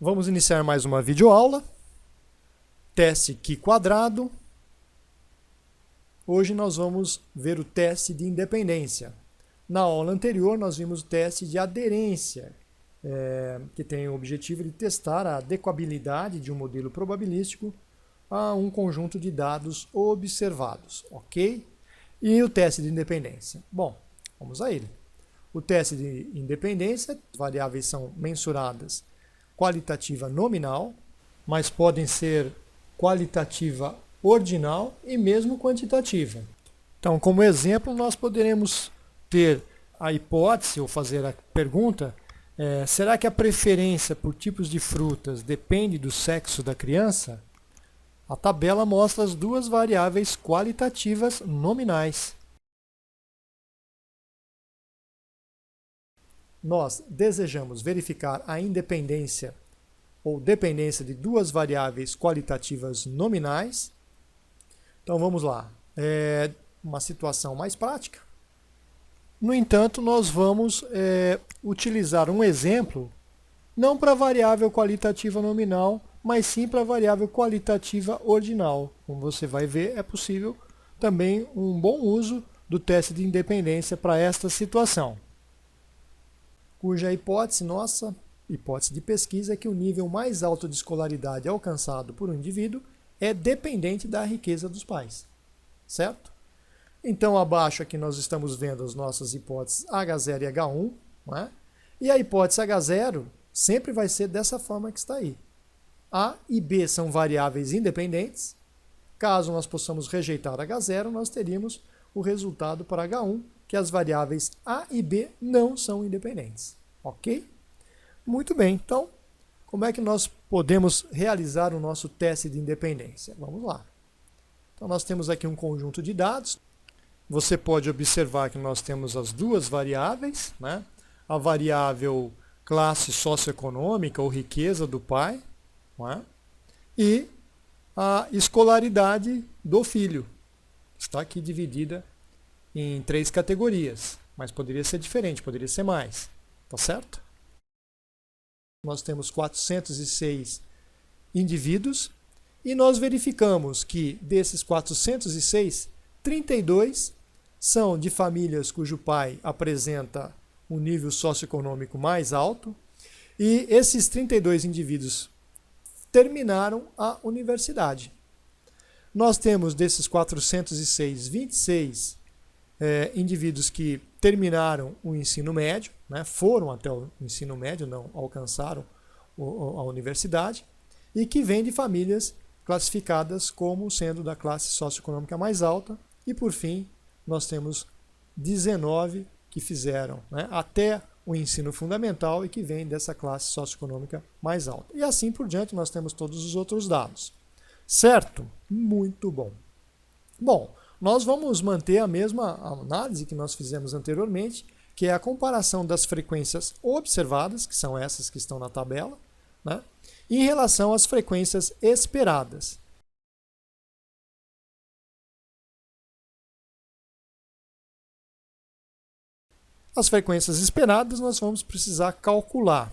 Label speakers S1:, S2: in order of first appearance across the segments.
S1: Vamos iniciar mais uma videoaula. Teste Qi quadrado. Hoje nós vamos ver o teste de independência. Na aula anterior nós vimos o teste de aderência, que tem o objetivo de testar a adequabilidade de um modelo probabilístico a um conjunto de dados observados, ok? E o teste de independência. Bom, vamos a ele. O teste de independência, as variáveis são mensuradas qualitativa nominal, mas podem ser qualitativa ordinal e mesmo quantitativa. Então, como exemplo, nós poderemos ter a hipótese ou fazer a pergunta: será que a preferência por tipos de frutas depende do sexo da criança? A tabela mostra as duas variáveis qualitativas nominais. Nós desejamos verificar a independência ou dependência de duas variáveis qualitativas nominais. Então vamos lá. Uma situação mais prática. No entanto, nós vamos utilizar um exemplo não para a variável qualitativa nominal, mas sim para a variável qualitativa ordinal. Como você vai ver, é possível também um bom uso do teste de independência para esta situação, cuja nossa hipótese de pesquisa é que o nível mais alto de escolaridade alcançado por um indivíduo é dependente da riqueza dos pais, certo? Então, abaixo aqui nós estamos vendo as nossas hipóteses H0 e H1, não é? E a hipótese H0 sempre vai ser dessa forma que está aí. A e B são variáveis independentes. Caso nós possamos rejeitar H0, nós teríamos o resultado para H1, que as variáveis A e B não são independentes. Ok? Muito bem, então, como é que nós podemos realizar o nosso teste de independência? Vamos lá. Então, nós temos aqui um conjunto de dados. Você pode observar que nós temos as duas variáveis, né? A variável classe socioeconômica ou riqueza do pai, não é? E a escolaridade do filho. Está aqui dividida em 3 categorias, mas poderia ser diferente, poderia ser mais, tá certo? Nós temos 406 indivíduos e nós verificamos que desses 406, 32 são de famílias cujo pai apresenta um nível socioeconômico mais alto e esses 32 indivíduos terminaram a universidade. Nós temos desses 406, 26 indivíduos que terminaram o ensino médio, né, foram até o ensino médio, não alcançaram a universidade, e que vêm de famílias classificadas como sendo da classe socioeconômica mais alta, e por fim nós temos 19 que fizeram, né, até o ensino fundamental e que vêm dessa classe socioeconômica mais alta. E assim por diante nós temos todos os outros dados. Certo? Muito bom. Bom, nós vamos manter a mesma análise que nós fizemos anteriormente, que é a comparação das frequências observadas, que são essas que estão na tabela, né, em relação às frequências esperadas. As frequências esperadas nós vamos precisar calcular.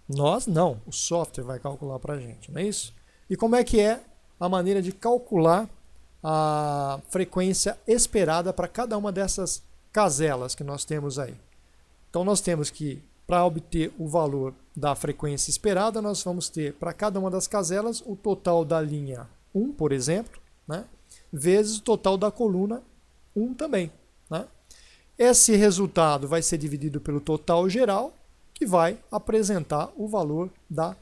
S1: Nós não, o software vai calcular para a gente, não é isso? E como é que é a maneira de calcular a frequência esperada para cada uma dessas caselas que nós temos aí? Então nós temos que, para obter o valor da frequência esperada, nós vamos ter para cada uma das caselas o total da linha 1, por exemplo, né, vezes o total da coluna 1 também, né? Esse resultado vai ser dividido pelo total geral, que vai apresentar o valor da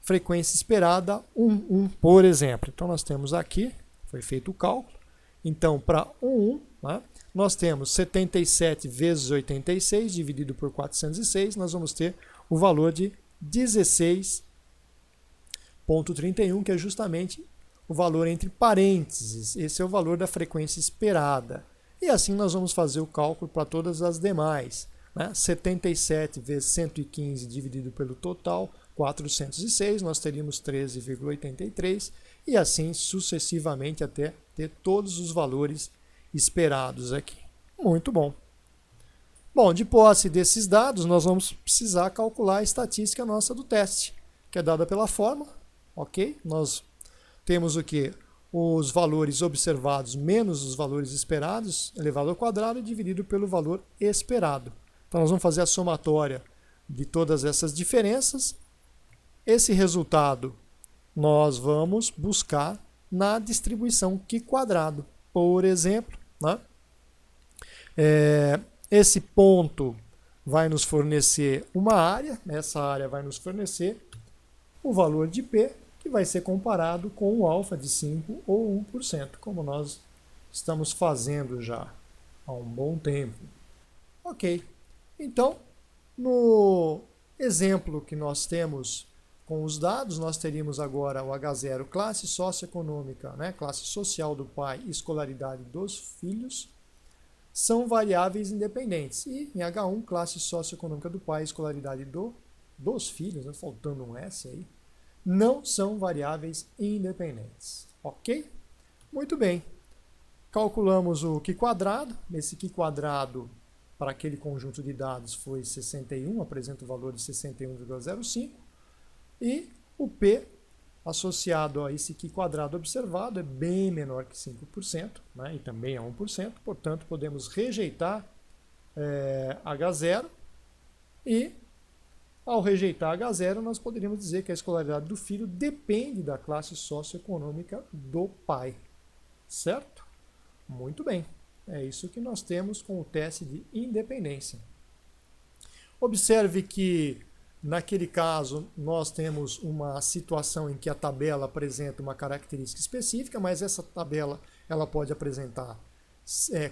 S1: frequência esperada 1, por exemplo. Então nós temos aqui, foi feito o cálculo, então para 1, né, nós temos 77 vezes 86 dividido por 406, nós vamos ter o valor de 16,31, que é justamente o valor entre parênteses. Esse é o valor da frequência esperada. E assim nós vamos fazer o cálculo para todas as demais, né? 77 vezes 115 dividido pelo total, 406, nós teríamos 13,83 e assim sucessivamente até ter todos os valores esperados aqui. Muito bom. Bom, de posse desses dados, nós vamos precisar calcular a estatística nossa do teste. que é dada pela fórmula, ok? Nós temos o que? Os valores observados menos os valores esperados, elevado ao quadrado, dividido pelo valor esperado. Então, nós vamos fazer a somatória de todas essas diferenças. Esse resultado nós vamos buscar na distribuição Q², por exemplo, né? Esse ponto vai nos fornecer uma área, essa área vai nos fornecer o valor de P, que vai ser comparado com o alfa de 5 ou 1%, como nós estamos fazendo já há um bom tempo. Ok, então, no exemplo que nós temos com os dados, nós teríamos agora o H0, classe socioeconômica, né, classe social do pai e escolaridade dos filhos, são variáveis independentes. E em H1, classe socioeconômica do pai e escolaridade dos filhos, né, faltando um S aí, não são variáveis independentes. Ok? Muito bem. Calculamos o Q². Esse Q² para aquele conjunto de dados foi 61, apresenta o valor de 61,05. E o P associado a esse Q² observado é bem menor que 5%, né, e também é 1%. Portanto, podemos rejeitar H0 e, ao rejeitar H0, nós poderíamos dizer que a escolaridade do filho depende da classe socioeconômica do pai. Certo? Muito bem. É isso que nós temos com o teste de independência. Observe que, naquele caso, nós temos uma situação em que a tabela apresenta uma característica específica, mas essa tabela ela pode apresentar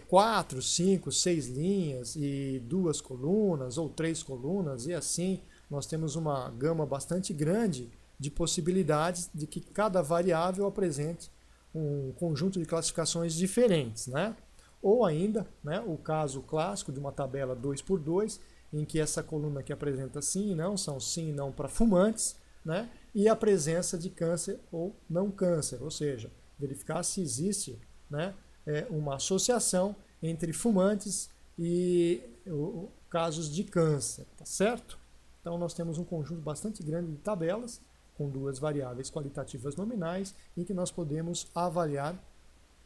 S1: 4, 5, 6 linhas e 2 colunas ou 3 colunas, e assim nós temos uma gama bastante grande de possibilidades de que cada variável apresente um conjunto de classificações diferentes, né? Ou ainda, né, o caso clássico de uma tabela 2x2, em que essa coluna aqui apresenta sim e não, são sim e não para fumantes, né? E a presença de câncer ou não câncer, ou seja, verificar se existe, né, uma associação entre fumantes e casos de câncer, tá certo? Então nós temos um conjunto bastante grande de tabelas com duas variáveis qualitativas nominais em que nós podemos avaliar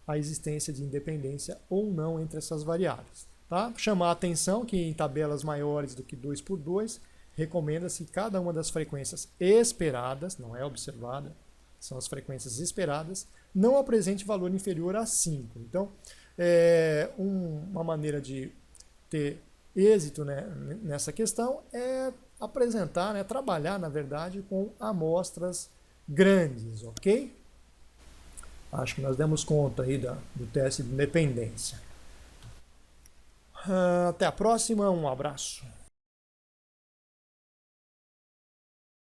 S1: a existência de independência ou não entre essas variáveis. Tá? Chamar a atenção que em tabelas maiores do que 2x2, recomenda-se que cada uma das frequências esperadas, não é observada, são as frequências esperadas, não apresente valor inferior a 5. Então, uma maneira de ter êxito, né, nessa questão é apresentar, né, trabalhar, na verdade, com amostras grandes, ok? Acho que nós demos conta aí do teste de independência. Até a próxima, um abraço.